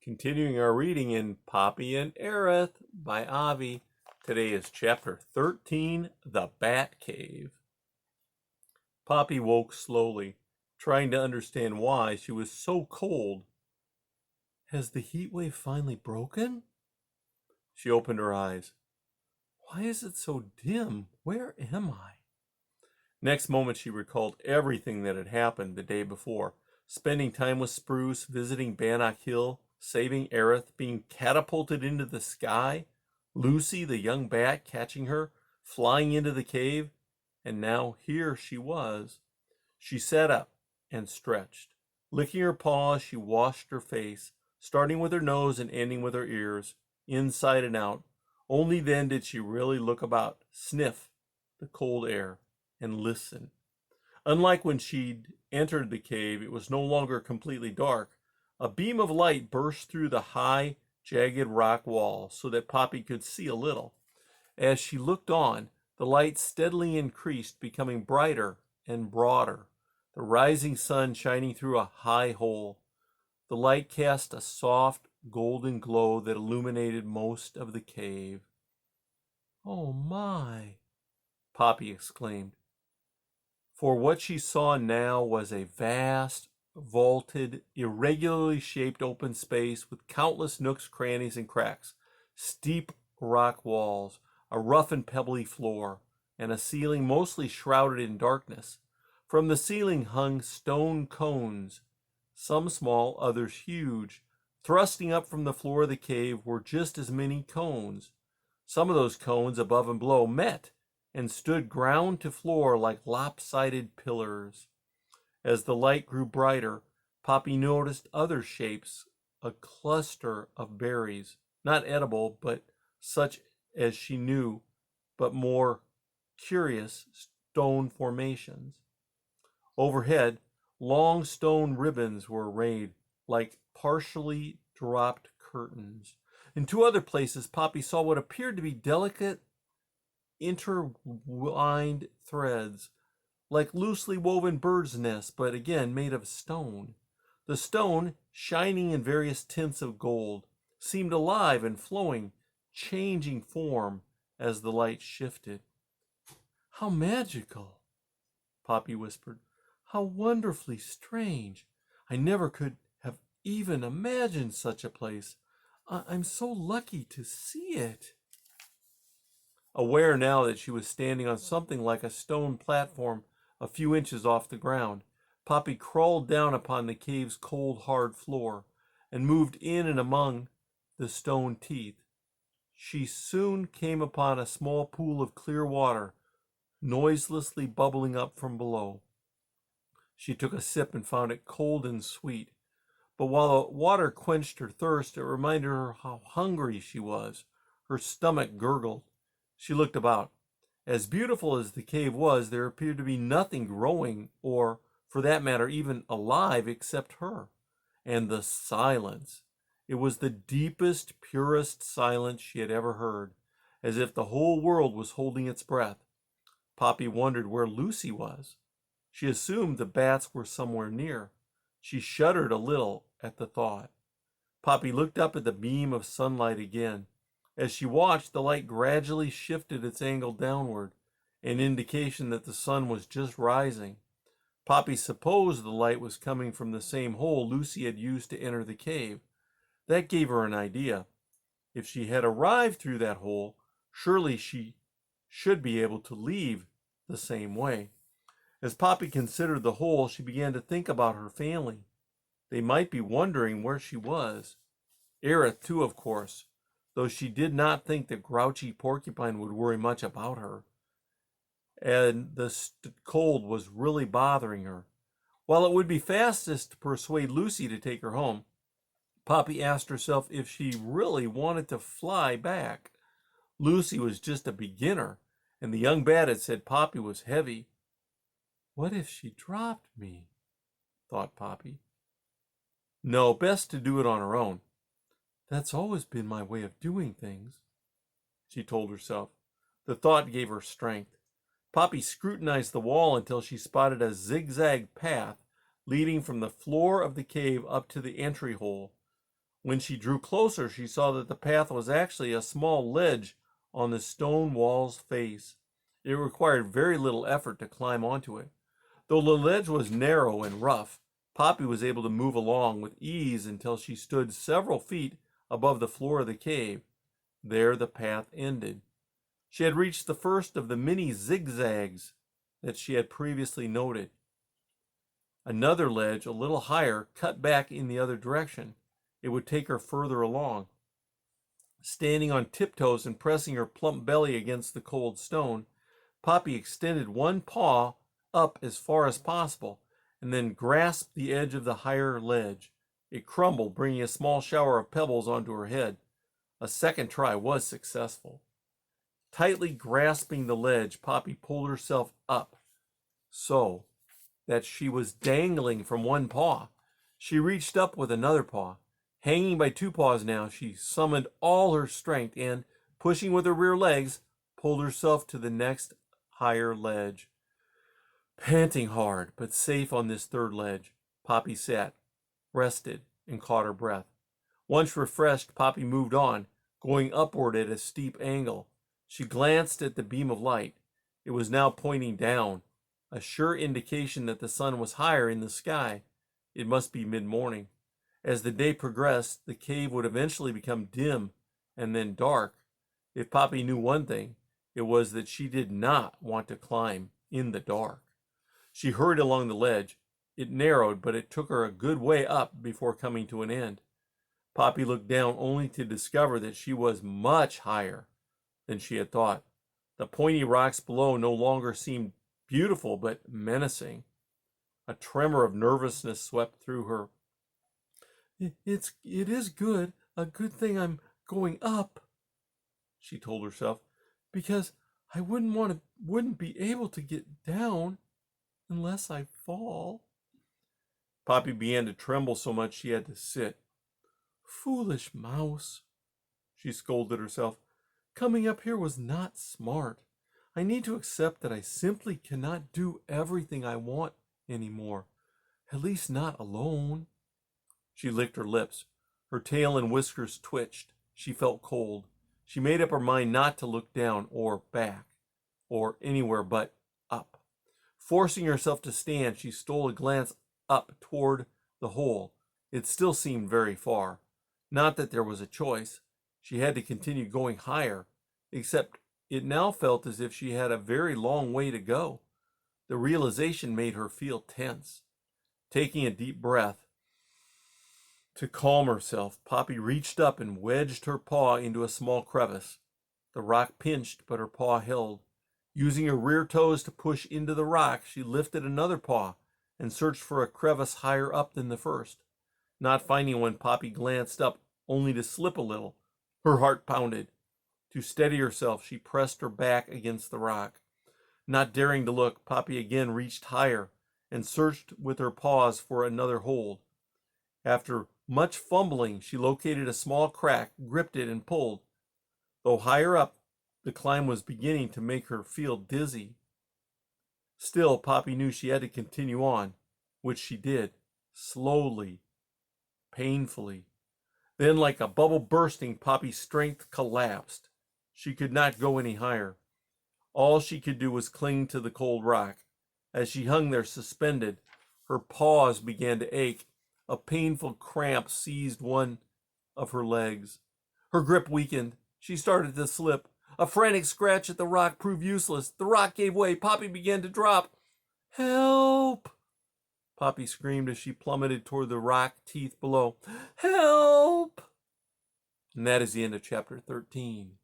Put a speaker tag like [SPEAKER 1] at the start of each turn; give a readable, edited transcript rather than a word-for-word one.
[SPEAKER 1] Continuing our reading in Poppy and Ereth by Avi. Today is chapter 13, The Bat Cave. Poppy woke slowly, trying to understand why she was so cold. Has the heat wave finally broken? She opened her eyes. Why is it so dim? Where am I? Next moment she recalled everything that had happened the day before. Spending time with Spruce, visiting Bannock Hill, saving Ereth, being catapulted into the sky, Lucy, the young bat, catching her, flying into the cave, and now here she was. She sat up and stretched. Licking her paws, she washed her face, starting with her nose and ending with her ears, inside and out. Only then did she really look about, sniff the cold air, and listen. Unlike when she'd entered the cave, it was no longer completely dark. A beam of light burst through the high, jagged rock wall so that Poppy could see a little. As she looked on, the light steadily increased, becoming brighter and broader, the rising sun shining through a high hole. The light cast a soft, golden glow that illuminated most of the cave. "Oh my!" Poppy exclaimed. For what she saw now was a vast, vaulted, irregularly shaped open space with countless nooks, crannies, and cracks, steep rock walls, a rough and pebbly floor, and a ceiling mostly shrouded in darkness. From the ceiling hung stone cones, some small, others huge. Thrusting up from the floor of the cave were just as many cones. Some of those cones, above and below, met and stood ground to floor like lopsided pillars. As the light grew brighter, Poppy noticed other shapes, a cluster of berries, not edible, but such as she knew, but more curious stone formations. Overhead, long stone ribbons were arrayed like partially dropped curtains. In two other places, Poppy saw what appeared to be delicate intertwined threads, like loosely woven birds' nests, but again made of stone. The stone, shining in various tints of gold, seemed alive and flowing, changing form as the light shifted. "How magical!" Poppy whispered. "How wonderfully strange! I never could have even imagined such a place. I'm so lucky to see it." Aware now that she was standing on something like a stone platform a few inches off the ground, Poppy crawled down upon the cave's cold, hard floor and moved in and among the stone teeth. She soon came upon a small pool of clear water, noiselessly bubbling up from below. She took a sip and found it cold and sweet. But while the water quenched her thirst, it reminded her how hungry she was. Her stomach gurgled. She looked about. As beautiful as the cave was, there appeared to be nothing growing or, for that matter, even alive except her. And the silence. It was the deepest, purest silence she had ever heard, as if the whole world was holding its breath. Poppy wondered where Lucy was. She assumed the bats were somewhere near. She shuddered a little at the thought. Poppy looked up at the beam of sunlight again. As she watched, the light gradually shifted its angle downward, an indication that the sun was just rising. Poppy supposed the light was coming from the same hole Lucy had used to enter the cave. That gave her an idea. If she had arrived through that hole, surely she should be able to leave the same way. As Poppy considered the hole, she began to think about her family. They might be wondering where she was. Ereth, too, of course, though she did not think the grouchy porcupine would worry much about her, and the cold was really bothering her. While it would be fastest to persuade Lucy to take her home, Poppy asked herself if she really wanted to fly back. Lucy was just a beginner, and the young bat had said Poppy was heavy. What if she dropped me? Thought Poppy. No, best to do it on her own. That's always been my way of doing things, she told herself. The thought gave her strength. Poppy scrutinized the wall until she spotted a zigzag path leading from the floor of the cave up to the entry hole. When she drew closer, she saw that the path was actually a small ledge on the stone wall's face. It required very little effort to climb onto it. Though the ledge was narrow and rough, Poppy was able to move along with ease until she stood several feet above the floor of the cave. There the path ended. She had reached the first of the many zigzags that she had previously noted. Another ledge, a little higher, cut back in the other direction. It would take her further along. Standing on tiptoes and pressing her plump belly against the cold stone, Poppy extended one paw up as far as possible and then grasped the edge of the higher ledge. It crumbled, bringing a small shower of pebbles onto her head. A second try was successful. Tightly grasping the ledge, Poppy pulled herself up so that she was dangling from one paw. She reached up with another paw. Hanging by two paws now, she summoned all her strength and, pushing with her rear legs, pulled herself to the next higher ledge. Panting hard, but safe on this third ledge, Poppy sat, rested, and caught her breath. Once refreshed, Poppy moved on, going upward at a steep angle. She glanced at the beam of light. It was now pointing down, a sure indication that the sun was higher in the sky. It must be mid-morning. As the day progressed, the cave would eventually become dim and then dark. If Poppy knew one thing, it was that she did not want to climb in the dark. She hurried along the ledge. It narrowed, but it took her a good way up before coming to an end. Poppy looked down only to discover that she was much higher than she had thought. The pointy rocks below no longer seemed beautiful, but menacing. A tremor of nervousness swept through her. It is good, a good thing I'm going up, she told herself, because I wouldn't be able to get down unless I fall. Poppy began to tremble so much she had to sit. Foolish mouse, she scolded herself. Coming up here was not smart. I need to accept that I simply cannot do everything I want anymore, at least not alone. She licked her lips. Her tail and whiskers twitched. She felt cold. She made up her mind not to look down or back or anywhere but up. Forcing herself to stand, she stole a glance up toward the hole. It still seemed very far. Not that there was a choice. She had to continue going higher, except it now felt as if she had a very long way to go. The realization made her feel tense. Taking a deep breath, to calm herself, Poppy reached up and wedged her paw into a small crevice. The rock pinched, but her paw held. Using her rear toes to push into the rock, she lifted another paw and searched for a crevice higher up than the first. Not finding one, Poppy glanced up, only to slip a little. Her heart pounded. To steady herself, she pressed her back against the rock. Not daring to look, Poppy again reached higher and searched with her paws for another hold. After much fumbling, she located a small crack, gripped it, and pulled. Though higher up, the climb was beginning to make her feel dizzy. Still, Poppy knew she had to continue on, which she did, slowly, painfully. Then, like a bubble bursting, Poppy's strength collapsed. She could not go any higher. All she could do was cling to the cold rock. As she hung there suspended, her paws began to ache. A painful cramp seized one of her legs. Her grip weakened. She started to slip. A frantic scratch at the rock proved useless. The rock gave way. Poppy began to drop. Help! Poppy screamed as she plummeted toward the rock teeth below. Help! And that is the end of chapter 13.